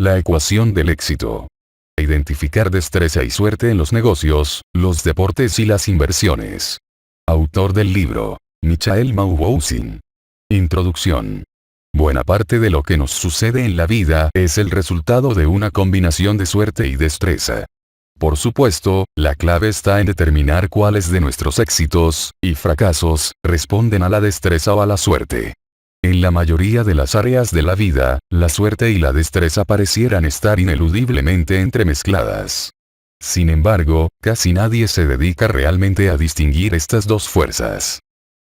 La ecuación del éxito. Identificar destreza y suerte en los negocios, los deportes y las inversiones. Autor del libro, Michael Mauboussin. Introducción. Buena parte de lo que nos sucede en la vida es el resultado de una combinación de suerte y destreza. Por supuesto, la clave está en determinar cuáles de nuestros éxitos y fracasos responden a la destreza o a la suerte. En la mayoría de las áreas de la vida, la suerte y la destreza parecieran estar ineludiblemente entremezcladas. Sin embargo, casi nadie se dedica realmente a distinguir estas dos fuerzas.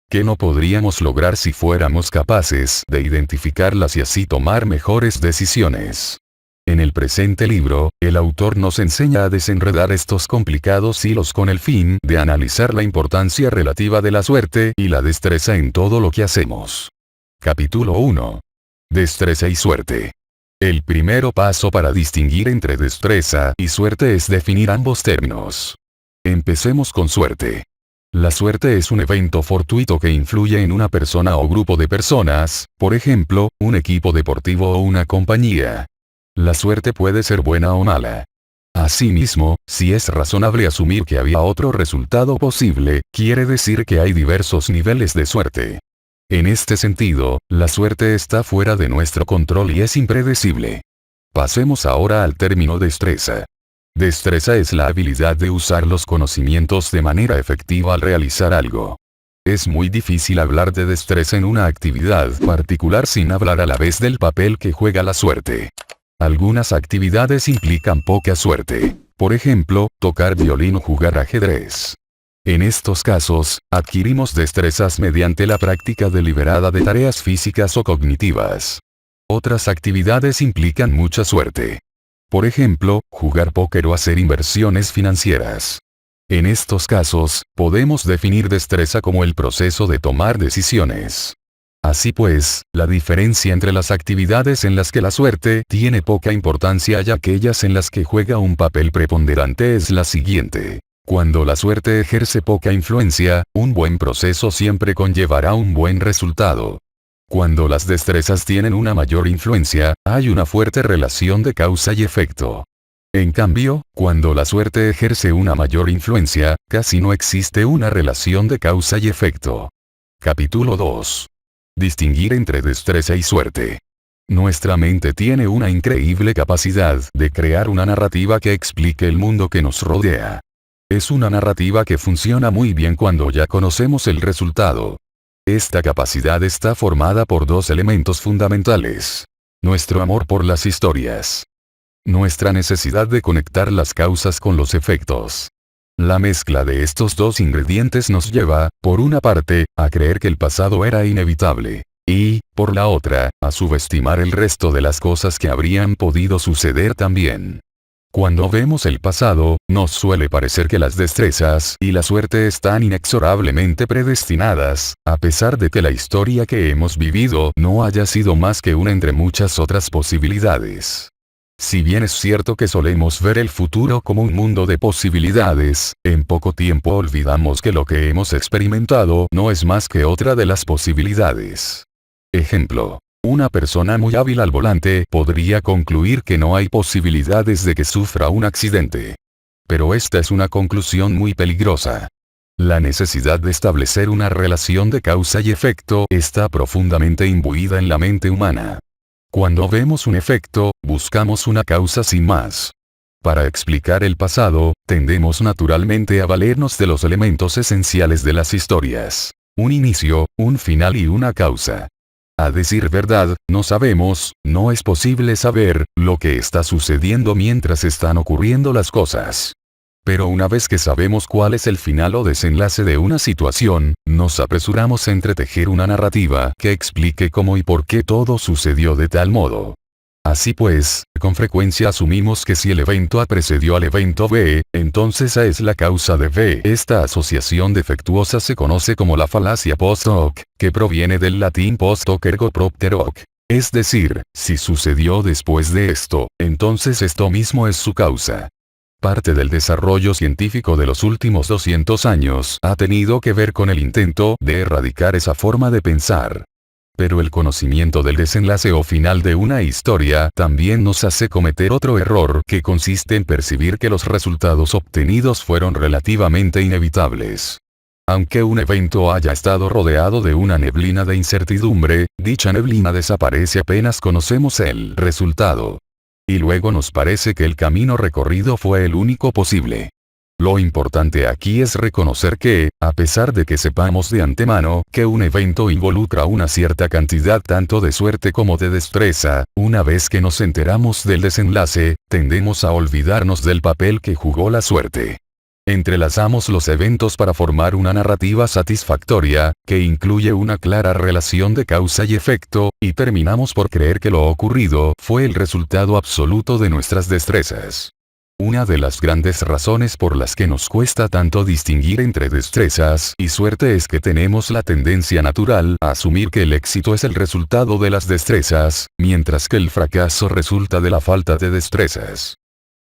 ¿Qué no podríamos lograr si fuéramos capaces de identificarlas y así tomar mejores decisiones? En el presente libro, el autor nos enseña a desenredar estos complicados hilos con el fin de analizar la importancia relativa de la suerte y la destreza en todo lo que hacemos. Capítulo 1. Destreza y suerte. El primero paso para distinguir entre destreza y suerte es definir ambos términos. Empecemos con suerte. La suerte es un evento fortuito que influye en una persona o grupo de personas, por ejemplo, un equipo deportivo o una compañía. La suerte puede ser buena o mala. Asimismo, si es razonable asumir que había otro resultado posible, quiere decir que hay diversos niveles de suerte. En este sentido, la suerte está fuera de nuestro control y es impredecible. Pasemos ahora al término destreza. Destreza es la habilidad de usar los conocimientos de manera efectiva al realizar algo. Es muy difícil hablar de destreza en una actividad particular sin hablar a la vez del papel que juega la suerte. Algunas actividades implican poca suerte. Por ejemplo, tocar violín o jugar ajedrez. En estos casos, adquirimos destrezas mediante la práctica deliberada de tareas físicas o cognitivas. Otras actividades implican mucha suerte. Por ejemplo, jugar póker o hacer inversiones financieras. En estos casos, podemos definir destreza como el proceso de tomar decisiones. Así pues, la diferencia entre las actividades en las que la suerte tiene poca importancia y aquellas en las que juega un papel preponderante es la siguiente. Cuando la suerte ejerce poca influencia, un buen proceso siempre conllevará un buen resultado. Cuando las destrezas tienen una mayor influencia, hay una fuerte relación de causa y efecto. En cambio, cuando la suerte ejerce una mayor influencia, casi no existe una relación de causa y efecto. Capítulo 2. Distinguir entre destreza y suerte. Nuestra mente tiene una increíble capacidad de crear una narrativa que explique el mundo que nos rodea. Es una narrativa que funciona muy bien cuando ya conocemos el resultado. Esta capacidad está formada por dos elementos fundamentales. Nuestro amor por las historias. Nuestra necesidad de conectar las causas con los efectos. La mezcla de estos dos ingredientes nos lleva, por una parte, a creer que el pasado era inevitable. Y, por la otra, a subestimar el resto de las cosas que habrían podido suceder también. Cuando vemos el pasado, nos suele parecer que las destrezas y la suerte están inexorablemente predestinadas, a pesar de que la historia que hemos vivido no haya sido más que una entre muchas otras posibilidades. Si bien es cierto que solemos ver el futuro como un mundo de posibilidades, en poco tiempo olvidamos que lo que hemos experimentado no es más que otra de las posibilidades. Ejemplo. Una persona muy hábil al volante podría concluir que no hay posibilidades de que sufra un accidente. Pero esta es una conclusión muy peligrosa. La necesidad de establecer una relación de causa y efecto está profundamente imbuida en la mente humana. Cuando vemos un efecto, buscamos una causa sin más. Para explicar el pasado, tendemos naturalmente a valernos de los elementos esenciales de las historias. Un inicio, un final y una causa. A decir verdad, no sabemos, no es posible saber, lo que está sucediendo mientras están ocurriendo las cosas. Pero una vez que sabemos cuál es el final o desenlace de una situación, nos apresuramos a entretejer una narrativa que explique cómo y por qué todo sucedió de tal modo. Así pues, con frecuencia asumimos que si el evento A precedió al evento B, entonces A es la causa de B. Esta asociación defectuosa se conoce como la falacia post hoc, que proviene del latín post hoc ergo propter hoc. Es decir, si sucedió después de esto, entonces esto mismo es su causa. Parte del desarrollo científico de los últimos 200 años ha tenido que ver con el intento de erradicar esa forma de pensar. Pero el conocimiento del desenlace o final de una historia también nos hace cometer otro error que consiste en percibir que los resultados obtenidos fueron relativamente inevitables. Aunque un evento haya estado rodeado de una neblina de incertidumbre, dicha neblina desaparece apenas conocemos el resultado. Y luego nos parece que el camino recorrido fue el único posible. Lo importante aquí es reconocer que, a pesar de que sepamos de antemano que un evento involucra una cierta cantidad tanto de suerte como de destreza, una vez que nos enteramos del desenlace, tendemos a olvidarnos del papel que jugó la suerte. Entrelazamos los eventos para formar una narrativa satisfactoria, que incluye una clara relación de causa y efecto, y terminamos por creer que lo ocurrido fue el resultado absoluto de nuestras destrezas. Una de las grandes razones por las que nos cuesta tanto distinguir entre destrezas y suerte es que tenemos la tendencia natural a asumir que el éxito es el resultado de las destrezas, mientras que el fracaso resulta de la falta de destrezas.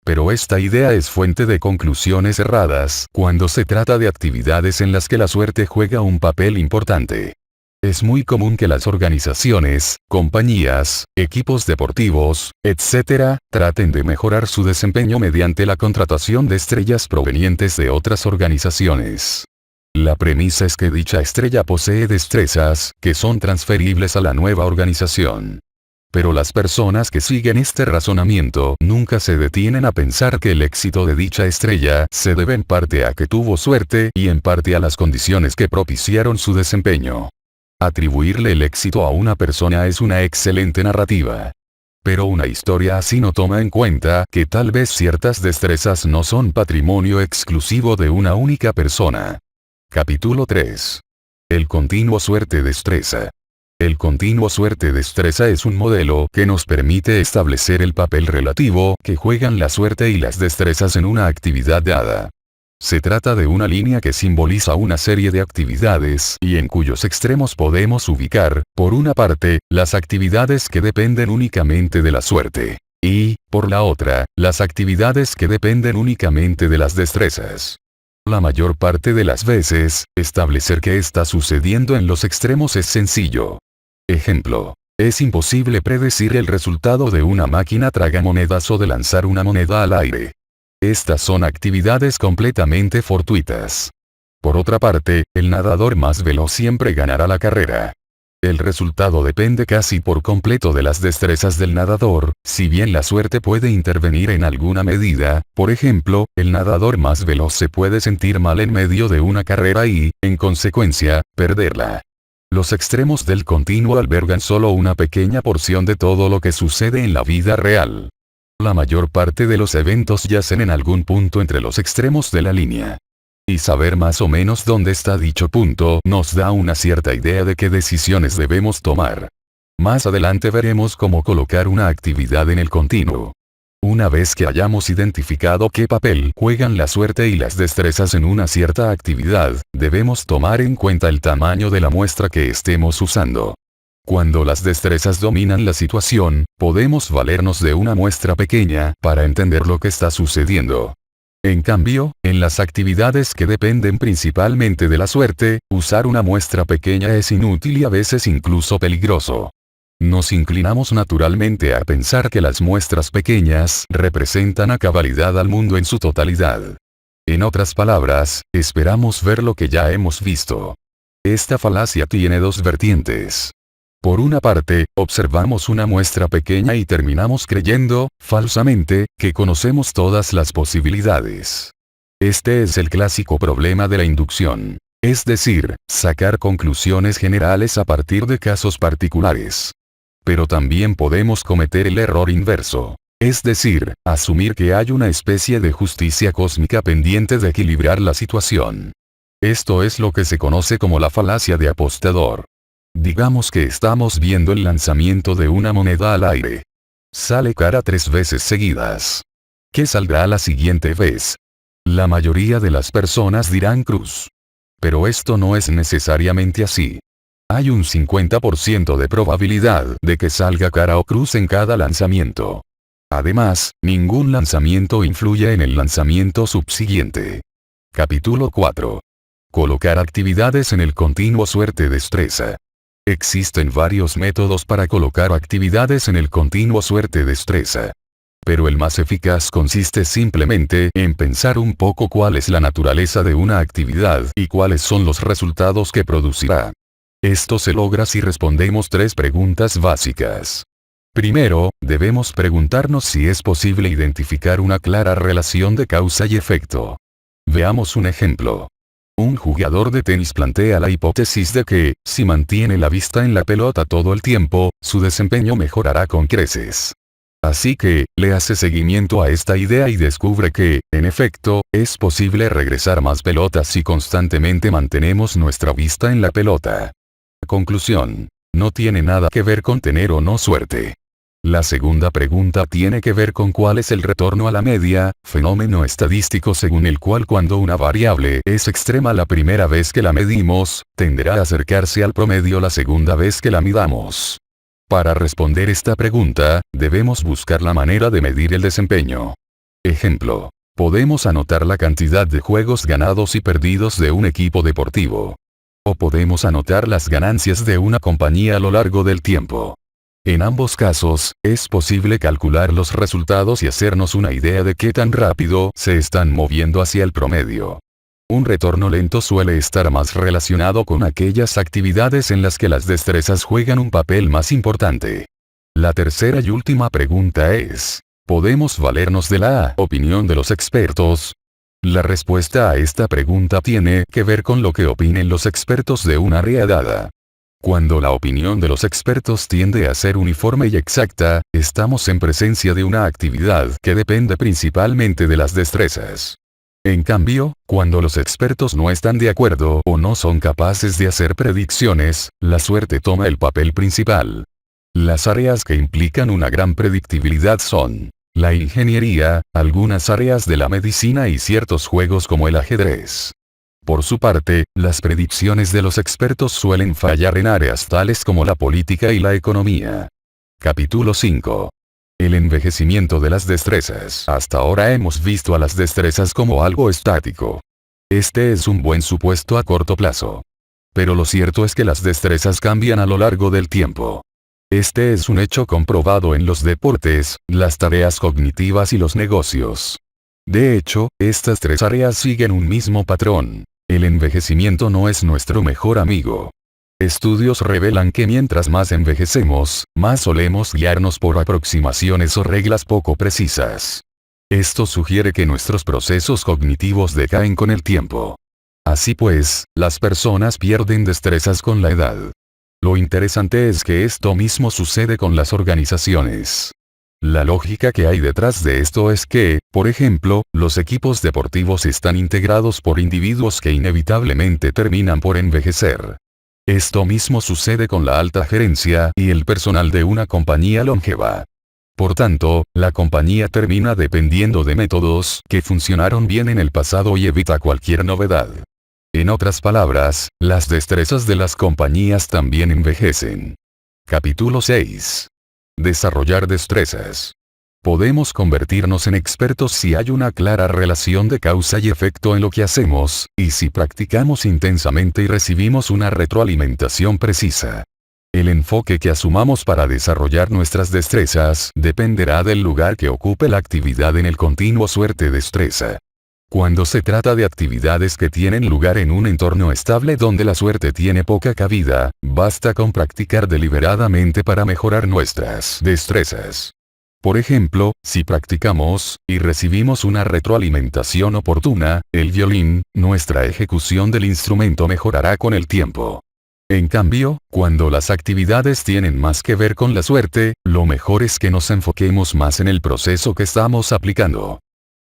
Pero esta idea es fuente de conclusiones erradas cuando se trata de actividades en las que la suerte juega un papel importante. Es muy común que las organizaciones, compañías, equipos deportivos, etc., traten de mejorar su desempeño mediante la contratación de estrellas provenientes de otras organizaciones. La premisa es que dicha estrella posee destrezas que son transferibles a la nueva organización. Pero las personas que siguen este razonamiento nunca se detienen a pensar que el éxito de dicha estrella se debe en parte a que tuvo suerte y en parte a las condiciones que propiciaron su desempeño. Atribuirle el éxito a una persona es una excelente narrativa. Pero una historia así no toma en cuenta que tal vez ciertas destrezas no son patrimonio exclusivo de una única persona. Capítulo 3. El continuo suerte-destreza. El continuo suerte-destreza es un modelo que nos permite establecer el papel relativo que juegan la suerte y las destrezas en una actividad dada. Se trata de una línea que simboliza una serie de actividades y en cuyos extremos podemos ubicar, por una parte, las actividades que dependen únicamente de la suerte, y, por la otra, las actividades que dependen únicamente de las destrezas. La mayor parte de las veces, establecer qué está sucediendo en los extremos es sencillo. Ejemplo. Es imposible predecir el resultado de una máquina tragamonedas o de lanzar una moneda al aire. Estas son actividades completamente fortuitas. Por otra parte, el nadador más veloz siempre ganará la carrera. El resultado depende casi por completo de las destrezas del nadador, si bien la suerte puede intervenir en alguna medida. Por ejemplo, el nadador más veloz se puede sentir mal en medio de una carrera y, en consecuencia, perderla. Los extremos del continuo albergan solo una pequeña porción de todo lo que sucede en la vida real. La mayor parte de los eventos yacen en algún punto entre los extremos de la línea. Y saber más o menos dónde está dicho punto nos da una cierta idea de qué decisiones debemos tomar. Más adelante veremos cómo colocar una actividad en el continuo. Una vez que hayamos identificado qué papel juegan la suerte y las destrezas en una cierta actividad, debemos tomar en cuenta el tamaño de la muestra que estemos usando. Cuando las destrezas dominan la situación, podemos valernos de una muestra pequeña para entender lo que está sucediendo. En cambio, en las actividades que dependen principalmente de la suerte, usar una muestra pequeña es inútil y a veces incluso peligroso. Nos inclinamos naturalmente a pensar que las muestras pequeñas representan a cabalidad al mundo en su totalidad. En otras palabras, esperamos ver lo que ya hemos visto. Esta falacia tiene dos vertientes. Por una parte, observamos una muestra pequeña y terminamos creyendo, falsamente, que conocemos todas las posibilidades. Este es el clásico problema de la inducción. Es decir, sacar conclusiones generales a partir de casos particulares. Pero también podemos cometer el error inverso. Es decir, asumir que hay una especie de justicia cósmica pendiente de equilibrar la situación. Esto es lo que se conoce como la falacia de apostador. Digamos que estamos viendo el lanzamiento de una moneda al aire. Sale cara 3 veces seguidas. ¿Qué saldrá la siguiente vez? La mayoría de las personas dirán cruz. Pero esto no es necesariamente así. Hay un 50% de probabilidad de que salga cara o cruz en cada lanzamiento. Además, ningún lanzamiento influye en el lanzamiento subsiguiente. Capítulo 4. Colocar actividades en el continuo suerte-destreza. Existen varios métodos para colocar actividades en el continuo suerte-destreza. Pero el más eficaz consiste simplemente en pensar un poco cuál es la naturaleza de una actividad y cuáles son los resultados que producirá. Esto se logra si respondemos 3 preguntas básicas. Primero, debemos preguntarnos si es posible identificar una clara relación de causa y efecto. Veamos un ejemplo. Un jugador de tenis plantea la hipótesis de que, si mantiene la vista en la pelota todo el tiempo, su desempeño mejorará con creces. Así que, le hace seguimiento a esta idea y descubre que, en efecto, es posible regresar más pelotas si constantemente mantenemos nuestra vista en la pelota. Conclusión. No tiene nada que ver con tener o no suerte. La segunda pregunta tiene que ver con cuál es el retorno a la media, fenómeno estadístico según el cual cuando una variable es extrema la primera vez que la medimos, tenderá a acercarse al promedio la segunda vez que la midamos. Para responder esta pregunta, debemos buscar la manera de medir el desempeño. Ejemplo. Podemos anotar la cantidad de juegos ganados y perdidos de un equipo deportivo. O podemos anotar las ganancias de una compañía a lo largo del tiempo. En ambos casos, es posible calcular los resultados y hacernos una idea de qué tan rápido se están moviendo hacia el promedio. Un retorno lento suele estar más relacionado con aquellas actividades en las que las destrezas juegan un papel más importante. La tercera y última pregunta es, ¿podemos valernos de la opinión de los expertos? La respuesta a esta pregunta tiene que ver con lo que opinen los expertos de un área dada. Cuando la opinión de los expertos tiende a ser uniforme y exacta, estamos en presencia de una actividad que depende principalmente de las destrezas. En cambio, cuando los expertos no están de acuerdo o no son capaces de hacer predicciones, la suerte toma el papel principal. Las áreas que implican una gran predictibilidad son la ingeniería, algunas áreas de la medicina y ciertos juegos como el ajedrez. Por su parte, las predicciones de los expertos suelen fallar en áreas tales como la política y la economía. Capítulo 5. El envejecimiento de las destrezas. Hasta ahora hemos visto a las destrezas como algo estático. Este es un buen supuesto a corto plazo. Pero lo cierto es que las destrezas cambian a lo largo del tiempo. Este es un hecho comprobado en los deportes, las tareas cognitivas y los negocios. De hecho, estas 3 áreas siguen un mismo patrón. El envejecimiento no es nuestro mejor amigo. Estudios revelan que mientras más envejecemos, más solemos guiarnos por aproximaciones o reglas poco precisas. Esto sugiere que nuestros procesos cognitivos decaen con el tiempo. Así pues, las personas pierden destrezas con la edad. Lo interesante es que esto mismo sucede con las organizaciones. La lógica que hay detrás de esto es que, por ejemplo, los equipos deportivos están integrados por individuos que inevitablemente terminan por envejecer. Esto mismo sucede con la alta gerencia y el personal de una compañía longeva. Por tanto, la compañía termina dependiendo de métodos que funcionaron bien en el pasado y evita cualquier novedad. En otras palabras, las destrezas de las compañías también envejecen. Capítulo 6. Desarrollar destrezas. Podemos convertirnos en expertos si hay una clara relación de causa y efecto en lo que hacemos, y si practicamos intensamente y recibimos una retroalimentación precisa. El enfoque que asumamos para desarrollar nuestras destrezas dependerá del lugar que ocupe la actividad en el continuo suerte-destreza. Cuando se trata de actividades que tienen lugar en un entorno estable donde la suerte tiene poca cabida, basta con practicar deliberadamente para mejorar nuestras destrezas. Por ejemplo, si practicamos, y recibimos una retroalimentación oportuna, el violín, nuestra ejecución del instrumento mejorará con el tiempo. En cambio, cuando las actividades tienen más que ver con la suerte, lo mejor es que nos enfoquemos más en el proceso que estamos aplicando.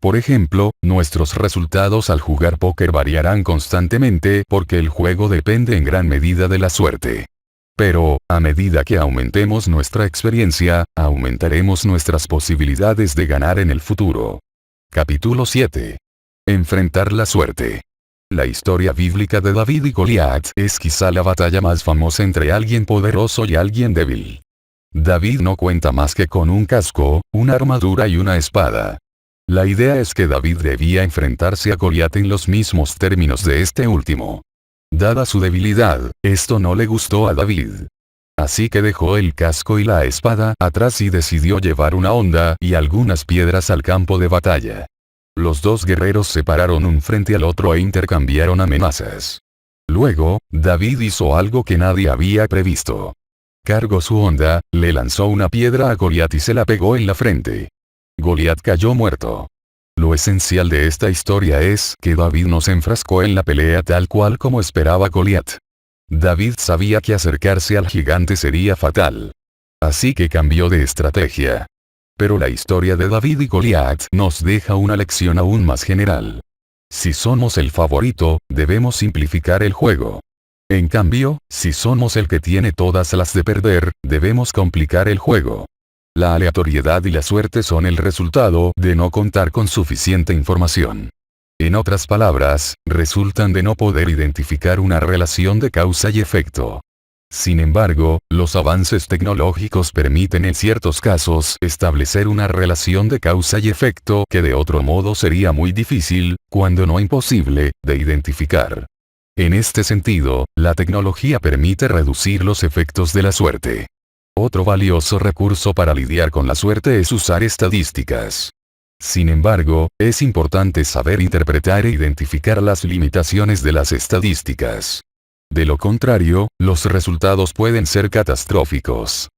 Por ejemplo, nuestros resultados al jugar póker variarán constantemente porque el juego depende en gran medida de la suerte. Pero, a medida que aumentemos nuestra experiencia, aumentaremos nuestras posibilidades de ganar en el futuro. Capítulo 7. Enfrentar la suerte. La historia bíblica de David y Goliat es quizá la batalla más famosa entre alguien poderoso y alguien débil. David no cuenta más que con un casco, una armadura y una espada. La idea es que David debía enfrentarse a Goliat en los mismos términos de este último. Dada su debilidad, esto no le gustó a David. Así que dejó el casco y la espada atrás y decidió llevar una honda y algunas piedras al campo de batalla. Los dos guerreros se pararon un frente al otro e intercambiaron amenazas. Luego, David hizo algo que nadie había previsto. Cargó su honda, le lanzó una piedra a Goliat y se la pegó en la frente. Goliat cayó muerto. Lo esencial de esta historia es que David no se enfrascó en la pelea tal cual como esperaba Goliat. David sabía que acercarse al gigante sería fatal. Así que cambió de estrategia. Pero la historia de David y Goliat nos deja una lección aún más general. Si somos el favorito, debemos simplificar el juego. En cambio, si somos el que tiene todas las de perder, debemos complicar el juego. La aleatoriedad y la suerte son el resultado de no contar con suficiente información. En otras palabras, resultan de no poder identificar una relación de causa y efecto. Sin embargo, los avances tecnológicos permiten en ciertos casos establecer una relación de causa y efecto que de otro modo sería muy difícil, cuando no imposible, de identificar. En este sentido, la tecnología permite reducir los efectos de la suerte. Otro valioso recurso para lidiar con la suerte es usar estadísticas. Sin embargo, es importante saber interpretar e identificar las limitaciones de las estadísticas. De lo contrario, los resultados pueden ser catastróficos.